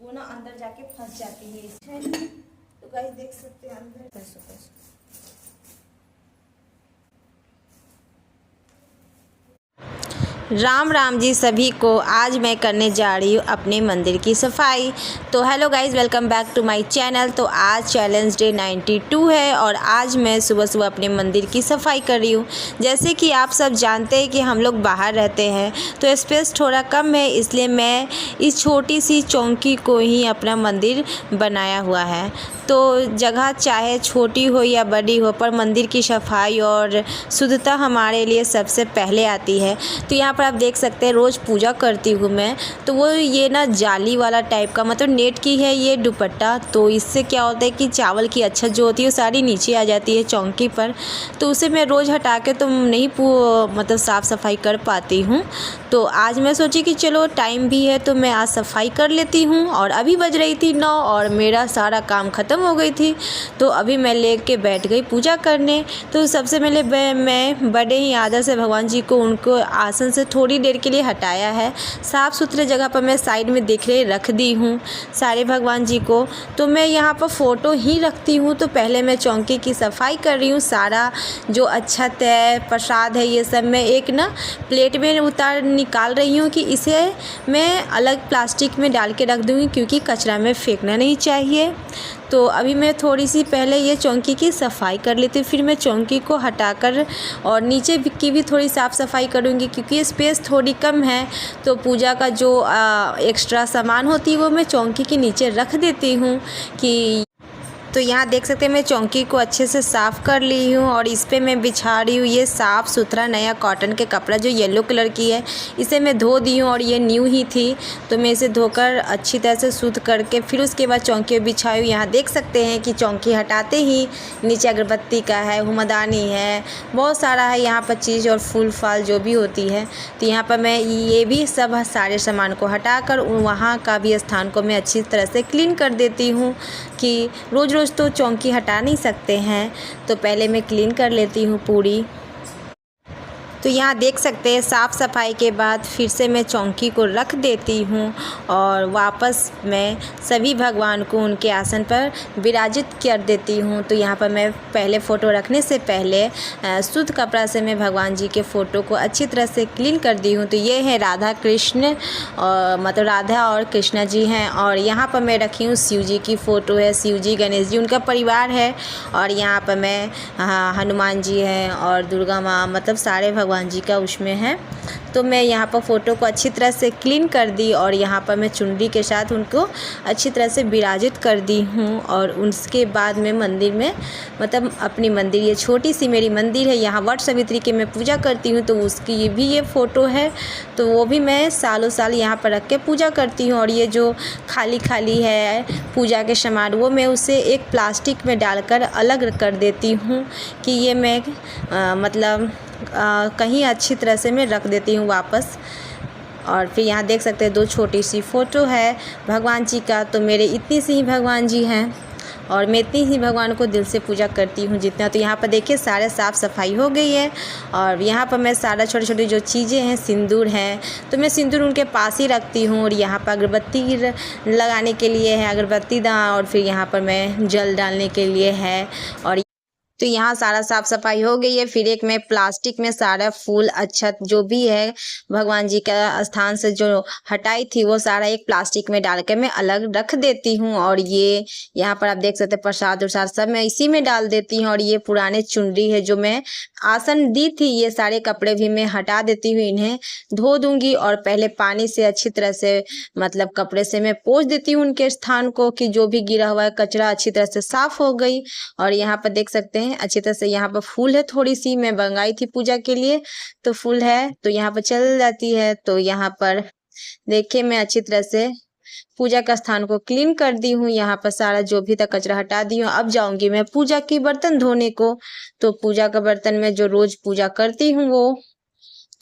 वो ना अंदर जाके फंस जाती है। तो गाइस देख सकते हैं अंदर कैसे। राम राम जी सभी को। आज मैं करने जा रही हूँ अपने मंदिर की सफाई। तो hello guys, welcome back to my channel. तो आज चैलेंज डे 92 है और आज मैं सुबह सुबह अपने मंदिर की सफाई कर रही हूँ। जैसे कि आप सब जानते हैं कि हम लोग बाहर रहते हैं तो स्पेस थोड़ा कम है, इसलिए मैं इस छोटी सी चौकी को ही अपना मंदिर बनाया हुआ है। तो जगह चाहे छोटी हो या बड़ी हो, पर मंदिर की सफाई और शुद्धता हमारे लिए सबसे पहले आती है। तो यहाँ पर आप देख सकते हैं रोज़ पूजा करती हूँ मैं। तो वो ये ना जाली वाला टाइप का, मतलब नेट की है ये दुपट्टा। तो इससे क्या होता है कि चावल की अच्छत जो होती है वो सारी नीचे आ जाती है चौकी पर। तो उसे मैं रोज़ हटा के तो नहीं मतलब साफ़ सफाई कर पाती हूँ। तो आज मैं सोची कि चलो टाइम भी है तो मैं आज सफाई कर लेती हूँ। और अभी बज रही थी 9 और मेरा सारा काम ख़त्म हो गई थी। तो अभी मैं लेके बैठ गई पूजा करने। तो सबसे पहले मैं बड़े ही आदर से भगवान जी को उनको आसन से थोड़ी देर के लिए हटाया है। साफ़ सुथरे जगह पर मैं साइड में देख रख दी हूँ सारे भगवान जी को। तो मैं यहाँ पर फ़ोटो ही रखती हूँ। तो पहले मैं चौकी की सफाई कर रही हूँ। सारा जो अक्षत है, प्रसाद है, ये सब मैं एक ना प्लेट में निकाल रही हूँ कि इसे मैं अलग प्लास्टिक में डाल के रख दूँगी, क्योंकि कचरा में फेंकना नहीं चाहिए। तो अभी मैं थोड़ी सी पहले ये चौकी की सफाई कर लेती हूँ, फिर मैं चौकी को हटाकर और नीचे की भी थोड़ी साफ़ सफाई करूँगी, क्योंकि ये स्पेस थोड़ी कम है। तो पूजा का जो एक्स्ट्रा सामान होती है वो मैं चौकी के नीचे रख देती हूँ कि। तो यहाँ देख सकते हैं मैं चौकी को अच्छे से साफ़ कर ली हूँ और इस पे मैं बिछा रही हूँ ये साफ़ सुथरा नया कॉटन के कपड़ा जो येलो कलर की है। इसे मैं धो दी हूँ और ये न्यू ही थी, तो मैं इसे धोकर अच्छी तरह से शुद्ध करके फिर उसके बाद चौकी बिछाई हूँ। यहाँ देख सकते हैं कि चौकी हटाते ही नीचे अगरबत्ती का है, हुमदानी है, बहुत सारा है यहाँ पर चीज़ और फूल फाल जो भी होती है। तो यहाँ पर मैं ये भी सब सारे सामान को हटाकर वहाँ का भी स्थान को मैं अच्छी तरह से क्लीन कर देती हूँ कि रोज़ रोज़ तो चौकी हटा नहीं सकते हैं। तो पहले मैं क्लीन कर लेती हूँ पूरी। तो यहाँ देख सकते हैं साफ़ सफाई के बाद फिर से मैं चौकी को रख देती हूँ और वापस मैं सभी भगवान को उनके आसन पर विराजित कर देती हूँ। तो यहाँ पर मैं पहले फ़ोटो रखने से पहले शुद्ध कपड़ा से मैं भगवान जी के फ़ोटो को अच्छी तरह से क्लीन कर दी हूँ। तो ये है राधा कृष्ण, और मतलब राधा और कृष्णा जी हैं। और यहाँ पर मैं रखी हूँ शिव जी की फ़ोटो है, शिव जी, गणेश जी उनका परिवार है। और यहाँ पर मैं हनुमान जी हैं और दुर्गा माँ, मतलब सारे भगवान जी का उसमें है। तो मैं यहाँ पर फ़ोटो को अच्छी तरह से क्लीन कर दी और यहाँ पर मैं चुनरी के साथ उनको अच्छी तरह से विराजित कर दी हूँ। और उसके बाद मैं मंदिर में, मतलब अपनी मंदिर, ये छोटी सी मेरी मंदिर है, यहाँ वट सावित्री की मैं पूजा करती हूँ। तो उसकी भी ये फ़ोटो है, तो वो भी मैं सालों साल यहाँ पर रख के पूजा करती हूँ। और ये जो खाली खाली है पूजा के सामान, वो मैं उसे एक प्लास्टिक में डालकर अलग कर देती हूँ कि ये मैं मतलब कहीं अच्छी तरह से मैं रख देती हूँ वापस। और फिर यहाँ देख सकते हैं 2 छोटी सी फ़ोटो है भगवान जी का। तो मेरे इतनी सी ही भगवान जी हैं और मैं इतनी ही भगवान को दिल से पूजा करती हूँ जितना। तो यहाँ पर देखिए सारे साफ़ सफाई हो गई है। और यहाँ पर मैं सारा छोटी छोटी जो चीज़ें हैं, सिंदूर हैं, तो मैं सिंदूर उनके पास ही रखती हूँ। और यहाँ पर अगरबत्ती लगाने के लिए है अगरबत्ती दान, और फिर यहाँ पर मैं जल डालने के लिए है। और तो यहाँ सारा साफ़ सफाई हो गई है। फिर एक मैं प्लास्टिक में सारा फूल अक्षत जो भी है भगवान जी का स्थान से जो हटाई थी वो सारा एक प्लास्टिक में डाल के मैं अलग रख देती हूँ। और ये यहाँ पर आप देख सकते हैं प्रसाद उरसाद सब मैं इसी में डाल देती हूँ। और ये पुराने चुनरी है जो मैं आसन दी थी, ये सारे कपड़े भी मैं हटा देती हूँ, इन्हें धो दूँगी। और पहले पानी से अच्छी तरह से, मतलब कपड़े से मैं पोंछ देती हूँ उनके स्थान को कि जो भी गिरा हुआ है कचरा अच्छी तरह से साफ़ हो गई। और यहाँ पर देख सकते हैं अच्छी तरह से यहाँ पर फूल है, थोड़ी सी मैं मंगाई थी पूजा के लिए, तो फूल है तो यहाँ पर चल जाती है। तो यहाँ पर देखिए मैं अच्छी तरह से पूजा का स्थान को क्लीन कर दी हूँ। यहाँ पर सारा जो भी था कचरा हटा दी हूँ। अब जाऊंगी मैं पूजा की बर्तन धोने को। तो पूजा का बर्तन में जो रोज पूजा करती हूँ वो।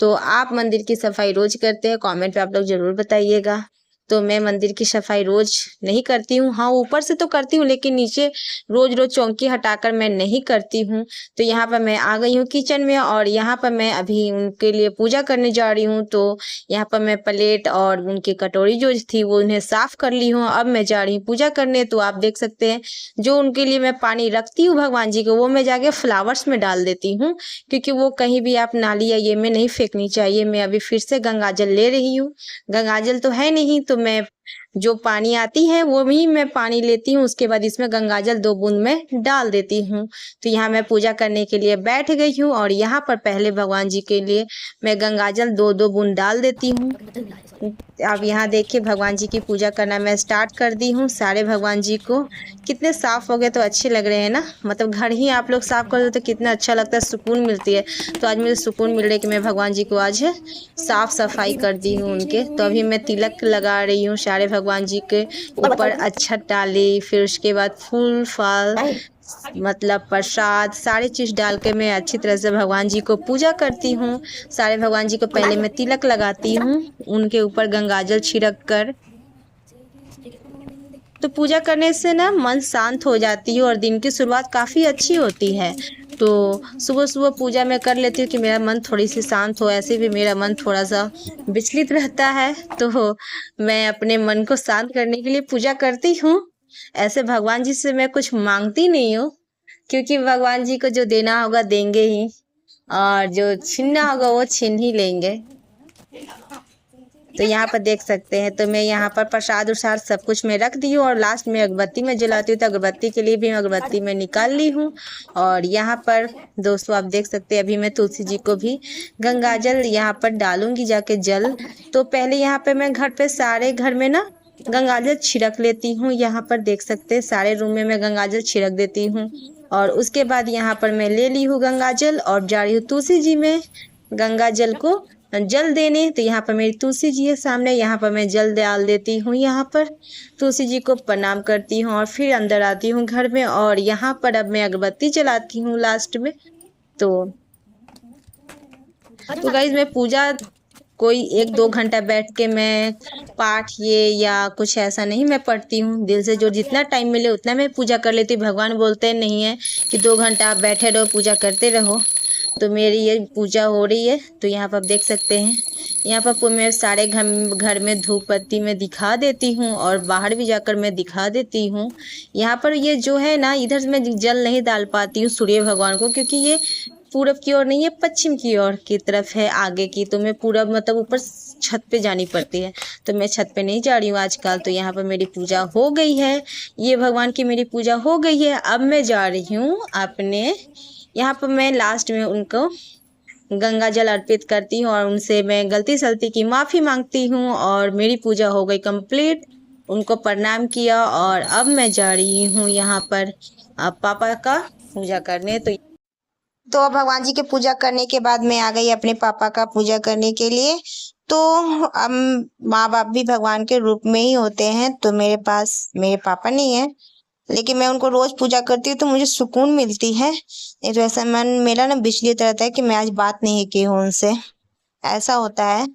तो आप मंदिर की सफाई रोज करते हैं? कमेंट पे आप लोग जरूर बताइएगा। तो मैं मंदिर की सफाई रोज़ नहीं करती हूँ। हाँ, ऊपर से तो करती हूँ लेकिन नीचे रोज़ चौकी हटाकर मैं नहीं करती हूँ। तो यहाँ पर मैं आ गई हूँ किचन में और यहाँ पर मैं अभी उनके लिए पूजा करने जा रही हूँ। तो यहाँ पर मैं प्लेट और उनकी कटोरी जो थी वो उन्हें साफ़ कर ली हूँ। अब मैं जा रही हूँ पूजा करने। तो आप देख सकते हैं जो उनके लिए मैं पानी रखती हूँ भगवान जी को, वो मैं जाके फ्लावर्स में डाल देती हूँ, क्योंकि वो कहीं भी आप नाली या ये में नहीं फेंकनी चाहिए। मैं अभी फिर से गंगाजल ले रही हूँ। गंगाजल तो है नहीं, तो मैं जो पानी आती है वो भी मैं पानी लेती हूँ, उसके बाद इसमें गंगाजल 2 बूंद में डाल देती हूँ। तो यहाँ मैं पूजा करने के लिए बैठ गई हूँ और यहाँ पर पहले भगवान जी के लिए मैं गंगाजल 2-2 बूंद डाल देती हूँ। अब यहाँ देखिए भगवान जी की पूजा करना मैं स्टार्ट कर दी हूँ। सारे भगवान जी को कितने साफ़ हो गए, तो अच्छे लग रहे हैं ना। मतलब घर ही आप लोग साफ़ कर दो तो कितना अच्छा लगता है, सुकून मिलती है। तो आज मुझे सुकून मिल रहा है कि मैं भगवान जी को आज साफ़ सफाई कर दी हूँ उनके। तो अभी मैं तिलक लगा रही हूँ सारे भगवान जी के ऊपर, अक्षत डाली, फिर उसके बाद फूल फल मतलब प्रसाद सारी चीज़ डाल के मैं अच्छी तरह से भगवान जी को पूजा करती हूँ। सारे भगवान जी को पहले मैं तिलक लगाती हूँ, उनके ऊपर गंगाजल छिड़क कर। तो पूजा करने से ना मन शांत हो जाती है और दिन की शुरुआत काफ़ी अच्छी होती है। तो सुबह सुबह पूजा मैं कर लेती हूँ कि मेरा मन थोड़ी सी शांत हो। ऐसे भी मेरा मन थोड़ा सा विचलित रहता है, तो मैं अपने मन को शांत करने के लिए पूजा करती हूँ। ऐसे भगवान जी से मैं कुछ मांगती नहीं हूँ, क्योंकि भगवान जी को जो देना होगा देंगे ही, और जो छीनना होगा वो छीन ही लेंगे। तो यहाँ पर देख सकते हैं, तो मैं यहाँ पर प्रसाद उरसाद सब कुछ मैं रख दी हूँ और लास्ट में अगरबत्ती में जलाती हूँ। तो अगरबत्ती के लिए भी मैं अगरबत्ती में निकाल ली हूँ। और यहाँ पर दोस्तों आप देख सकते हैं अभी मैं तुलसी जी को भी गंगाजल यहाँ पर डालूंगी जाके जल। तो पहले यहाँ पे मैं घर पे सारे घर में ना गंगाजल छिड़क लेती हूँ। यहाँ पर देख सकते हैं सारे रूम में मैं गंगाजल छिड़क देती हूँ और उसके बाद यहाँ पर मैं ले ली हूँ गंगाजल और जा रही हूँ तुलसी जी में गंगाजल को जल देने। तो यहाँ पर मेरी तुलसी जी है सामने, यहाँ पर मैं जल डाल देती हूँ। यहाँ पर तुलसी जी को प्रणाम करती हूँ और फिर अंदर आती हूँ घर में और यहाँ पर अब मैं अगरबत्ती जलाती हूँ लास्ट में। तो गाइज मैं पूजा कोई 1-2 घंटा बैठ के मैं पाठ ये या कुछ ऐसा नहीं मैं पढ़ती हूँ। दिल से जो जितना टाइम मिले उतना मैं पूजा कर लेती हूँ। भगवान बोलते नहीं है कि 2 घंटा आप बैठे रहो पूजा करते रहो। तो मेरी ये पूजा हो रही है। तो यहाँ पर आप देख सकते हैं, यहाँ पर मैं सारे घर में धूप बत्ती में दिखा देती हूँ और बाहर भी जाकर मैं दिखा देती हूँ। यहाँ पर ये जो है ना, इधर मैं जल नहीं डाल पाती हूँ सूर्य भगवान को, क्योंकि ये पूरब की ओर नहीं है, पश्चिम की ओर की तरफ है आगे की। तो मैं पूरब मतलब ऊपर छत पे जानी पड़ती है, तो मैं छत पे नहीं जा रही हूँ आजकल। तो यहाँ पर मेरी पूजा हो गई है, ये भगवान की मेरी पूजा हो गई है। अब मैं जा रही हूँ अपने, यहाँ पर मैं लास्ट में उनको गंगा जल अर्पित करती हूँ और उनसे मैं गलती सलती की माफ़ी मांगती हूँ और मेरी पूजा हो गई कंप्लीट। उनको प्रणाम किया और अब मैं जा रही हूँ यहाँ पर पापा का पूजा करने। तो अब भगवान जी की पूजा करने के बाद मैं आ गई अपने पापा का पूजा करने के लिए। तो अब माँ बाप भी भगवान के रूप में ही होते हैं। तो मेरे पास मेरे पापा नहीं है, लेकिन मैं उनको रोज़ पूजा करती हूँ तो मुझे सुकून मिलती है। नहीं तो ऐसा मन मेरा ना विचलित रहता है कि मैं आज बात नहीं की हूँ उनसे, ऐसा होता है।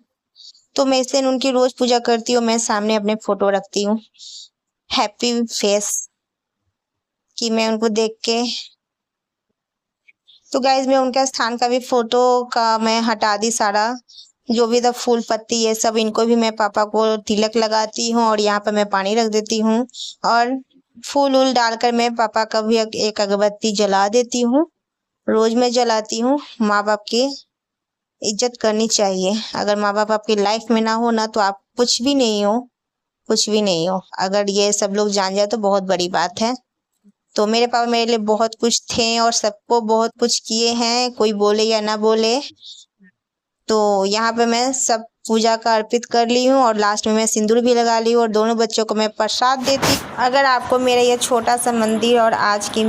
तो मैं इसलिए उनकी रोज़ पूजा करती हूँ। मैं सामने अपने फ़ोटो रखती हूँ हैप्पी फेस कि मैं उनको देख के। तो गाइज मैं उनके स्थान का भी फ़ोटो का मैं हटा दी सारा, जो भी था फूल पत्ती ये सब, इनको भी मैं पापा को तिलक लगाती हूँ और यहाँ पर मैं पानी रख देती हूँ और फूल उल डालकर मैं पापा का भी एक अगरबत्ती जला देती हूँ। रोज़ मैं जलाती हूँ। माँ बाप की इज्जत करनी चाहिए। अगर माँ बाप आपकी लाइफ में ना हो ना तो आप कुछ भी नहीं हो, कुछ भी नहीं हो। अगर ये सब लोग जान जाए तो बहुत बड़ी बात है। तो मेरे पापा मेरे लिए बहुत कुछ थे और सबको बहुत कुछ किए हैं, कोई बोले या ना बोले। तो यहाँ पे मैं सब पूजा का अर्पित कर ली हूँ और लास्ट में मैं सिंदूर भी लगा ली हूँ और दोनों बच्चों को मैं प्रसाद देती। अगर आपको मेरा ये छोटा सा मंदिर और आज की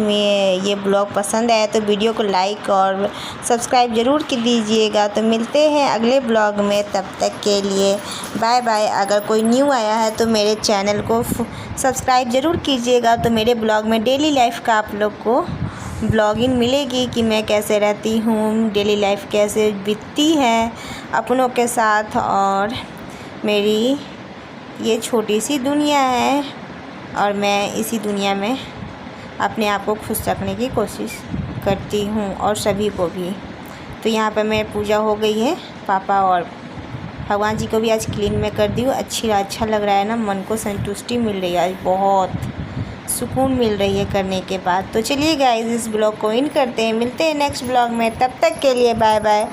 ये ब्लॉग पसंद आया तो वीडियो को लाइक और सब्सक्राइब ज़रूर कर दीजिएगा। तो मिलते हैं अगले ब्लॉग में, तब तक के लिए बाय बाय। अगर कोई न्यू आया है तो मेरे चैनल को सब्सक्राइब ज़रूर कीजिएगा। तो मेरे ब्लॉग में डेली लाइफ का आप लोग को ब्लॉगिंग मिलेगी कि मैं कैसे रहती हूँ, डेली लाइफ कैसे बीतती है अपनों के साथ और मेरी ये छोटी सी दुनिया है और मैं इसी दुनिया में अपने आप को खुश रखने की कोशिश करती हूँ और सभी को भी। तो यहाँ पर मेरी पूजा हो गई है, पापा और भगवान जी को भी आज क्लीन में कर दी हूँ। अच्छा लग रहा है ना, मन को संतुष्टि मिल रही है, आज बहुत सुकून मिल रही है करने के बाद। तो चलिए गाइस, इस ब्लॉग को इन करते हैं, मिलते हैं नेक्स्ट ब्लॉग में, तब तक के लिए बाय बाय।